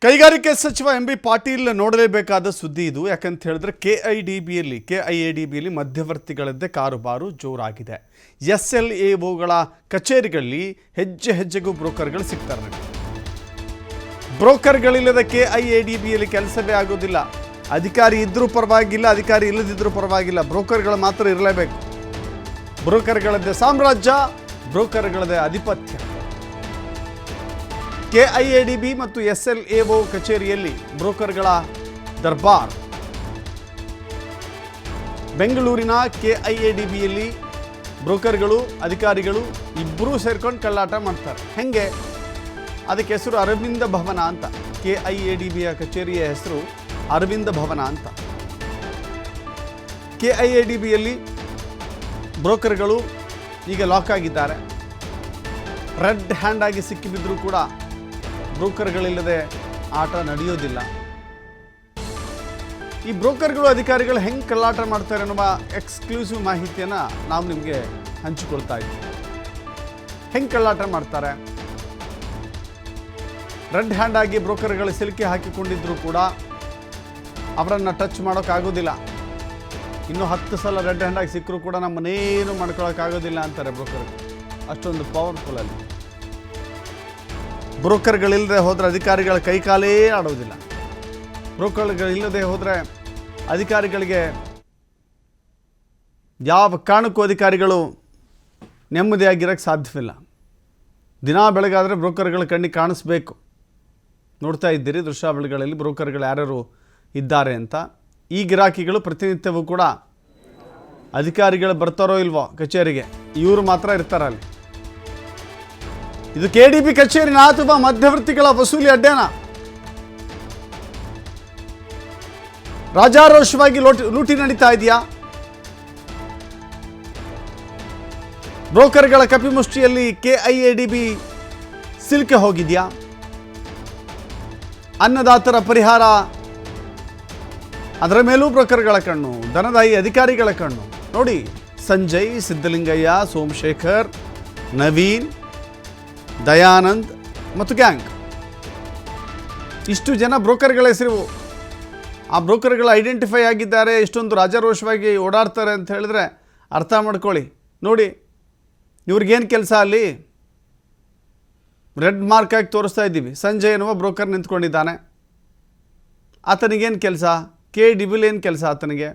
ಕೈಗಾರಿಕೆ ಸಚಿವ M B Patil ನೋಡಲೇಬೇಕಾದ ಸುದ್ದಿ ಇದು. ಯಾಕಂತ ಹೇಳಿದ್ರೆ ಕೆಐಎಡಿಬಿಯಲ್ಲಿ ಮಧ್ಯವರ್ತಿಗಳದ್ದೇ ಕಾರುಬಾರು ಜೋರಾಗಿದೆ. SLAOಗಳ ಕಚೇರಿಗಳಲ್ಲಿ ಹೆಜ್ಜೆ ಹೆಜ್ಜೆಗೂ ಬ್ರೋಕರ್ಗಳು ಸಿಗ್ತಾರೆ. ಬ್ರೋಕರ್ಗಳಿಲ್ಲದ ಕೆಐಎಡಿಬಿಯಲ್ಲಿ ಕೆಲಸವೇ ಆಗೋದಿಲ್ಲ. ಅಧಿಕಾರಿ ಇದ್ರೂ ಪರವಾಗಿಲ್ಲ, ಅಧಿಕಾರಿ ಇಲ್ಲದಿದ್ರೂ ಪರವಾಗಿಲ್ಲ, ಬ್ರೋಕರ್ಗಳು ಮಾತ್ರ ಇರಲೇಬೇಕು. ಬ್ರೋಕರ್ಗಳದ್ದೇ ಸಾಮ್ರಾಜ್ಯ, ಬ್ರೋಕರ್ಗಳದ್ದೇ ಆಧಿಪತ್ಯ. ಕೆಐಎಡಿಬಿ ಮತ್ತು SLAO ಕಚೇರಿಯಲ್ಲಿ ಬ್ರೋಕರ್ಗಳ ದರ್ಬಾರ್. ಬೆಂಗಳೂರಿನ ಕೆಐಎಡಿಬಿಯಲ್ಲಿ ಬ್ರೋಕರ್ಗಳು ಅಧಿಕಾರಿಗಳು ಇಬ್ಬರೂ ಸೇರ್ಕೊಂಡು ಕಳ್ಳಾಟ ಮಾಡ್ತಾರೆ. ಹೆಂಗೆ? ಅದಕ್ಕೆ ಹೆಸರು ಅರವಿಂದ ಭವನ ಅಂತ. ಕೆಐಎಡಿಬಿಯ ಕಚೇರಿಯ ಹೆಸರು ಅರವಿಂದ ಭವನ ಅಂತ. ಕೆಐಎಡಿಬಿಯಲ್ಲಿ ಬ್ರೋಕರ್ಗಳು ಈಗ ಲಾಕ್ ಆಗಿದ್ದಾರೆ. ರೆಡ್ ಹ್ಯಾಂಡ್ ಆಗಿ ಸಿಕ್ಕಿಬಿದ್ದರೂ ಕೂಡ ಬ್ರೋಕರ್ಗಳಿಲ್ಲದೆ ಆಟ ನಡೆಯೋದಿಲ್ಲ. ಈ ಬ್ರೋಕರ್ಗಳು ಅಧಿಕಾರಿಗಳು ಹೆಂಗೆ ಕಳ್ಳಾಟ ಮಾಡ್ತಾರೆ ಅನ್ನುವ ಎಕ್ಸ್ಕ್ಲೂಸಿವ್ ಮಾಹಿತಿಯನ್ನು ನಾವು ನಿಮಗೆ ಹಂಚಿಕೊಳ್ತಾ ಇದ್ದೀವಿ. ಹೆಂಗೆ ಕಳ್ಳಾಟ ಮಾಡ್ತಾರೆ? ರೆಡ್ ಹ್ಯಾಂಡ್ ಆಗಿ ಬ್ರೋಕರ್ಗಳು ಸಿಲುಕಿ ಹಾಕಿಕೊಂಡಿದ್ರೂ ಕೂಡ ಅವರನ್ನು ಟಚ್ ಮಾಡೋಕ್ಕಾಗೋದಿಲ್ಲ. ಇನ್ನೂ 10 ಸಲ ರೆಡ್ ಹ್ಯಾಂಡ್ ಆಗಿ ಸಿಕ್ಕರೂ ಕೂಡ ನಮ್ಮನ್ನೇನು ಮಾಡ್ಕೊಳ್ಳೋಕ್ಕಾಗೋದಿಲ್ಲ ಅಂತಾರೆ ಬ್ರೋಕರ್ಗಳು. ಅಷ್ಟೊಂದು ಪವರ್ಫುಲ್ ಅಲ್ಲಿ. ಬ್ರೋಕರ್ಗಳಿಲ್ಲದೆ ಹೋದರೆ ಅಧಿಕಾರಿಗಳ ಕೈಕಾಲೇ ಆಡೋದಿಲ್ಲ. ಬ್ರೋಕರ್ಗಳಿಲ್ಲದೆ ಹೋದರೆ ಅಧಿಕಾರಿಗಳಿಗೆ ಯಾವ ಕಾರಣಕ್ಕೂ ಅಧಿಕಾರಿಗಳು ನೆಮ್ಮದಿಯಾಗಿರೋಕ್ಕೆ ಸಾಧ್ಯವಿಲ್ಲ. ದಿನ ಬೆಳಗಾದರೆ ಬ್ರೋಕರ್ಗಳ ಕಣ್ಣಿಗೆ ಕಾಣಿಸ್ಬೇಕು. ನೋಡ್ತಾ ಇದ್ದೀರಿ ದೃಶ್ಯಾವಳಿಗಳಲ್ಲಿ ಬ್ರೋಕರ್ಗಳು ಯಾರ್ಯಾರು ಇದ್ದಾರೆ ಅಂತ. ಈ ಗಿರಾಕಿಗಳು ಪ್ರತಿನಿತ್ಯವೂ ಕೂಡ ಅಧಿಕಾರಿಗಳು ಬರ್ತಾರೋ ಇಲ್ವೋ ಕಚೇರಿಗೆ, ಇವರು ಮಾತ್ರ ಇರ್ತಾರೆ ಅಲ್ಲಿ. ಇದು KDB ಕಚೇರಿನ ಅಥವಾ ಮಧ್ಯವರ್ತಿಗಳ ವಸೂಲಿ ಅಡ್ಡೇನ? ರಾಜಾರೋಷವಾಗಿ ಲೂಟಿ ನಡೀತಾ ಇದೆಯಾ? ಬ್ರೋಕರ್ಗಳ ಕಪಿಮುಷ್ಟಿಯಲ್ಲಿ KIADB ಸಿಲುಕಿ ಹೋಗಿದೆಯಾ? ಅನ್ನದಾತರ ಪರಿಹಾರ, ಅದರ ಮೇಲೂ ಬ್ರೋಕರ್ಗಳ ಕಣ್ಣು, ಧನದಾಯಿ ಅಧಿಕಾರಿಗಳ ಕಣ್ಣು. ನೋಡಿ, ಸಂಜಯ್, ಸಿದ್ದಲಿಂಗಯ್ಯ, ಸೋಮಶೇಖರ್, ನವೀನ್, ದಯಾನಂದ್ ಮತ್ತು ಗ್ಯಾಂಗ್, ಇಷ್ಟು ಜನ ಬ್ರೋಕರ್ಗಳ ಹೆಸರು. ಆ ಬ್ರೋಕರ್ಗಳು ಐಡೆಂಟಿಫೈ ಆಗಿದ್ದಾರೆ, ಇಷ್ಟೊಂದು ರಾಜಾರೋಷವಾಗಿ ಓಡಾಡ್ತಾರೆ ಅಂತ ಹೇಳಿದ್ರೆ ಅರ್ಥ ಮಾಡ್ಕೊಳ್ಳಿ. ನೋಡಿ, ಇವ್ರಿಗೇನು ಕೆಲಸ ಅಲ್ಲಿ? ರೆಡ್ ಮಾರ್ಕ್ ಆಗಿ ತೋರಿಸ್ತಾ ಇದ್ದೀವಿ. ಸಂಜಯ್ ಎನ್ನುವ ಬ್ರೋಕರ್ ನಿಂತ್ಕೊಂಡಿದ್ದಾನೆ. ಆತನಿಗೇನು ಕೆಲಸ? KDBಲಿ ಏನು ಕೆಲಸ ಆತನಿಗೆ?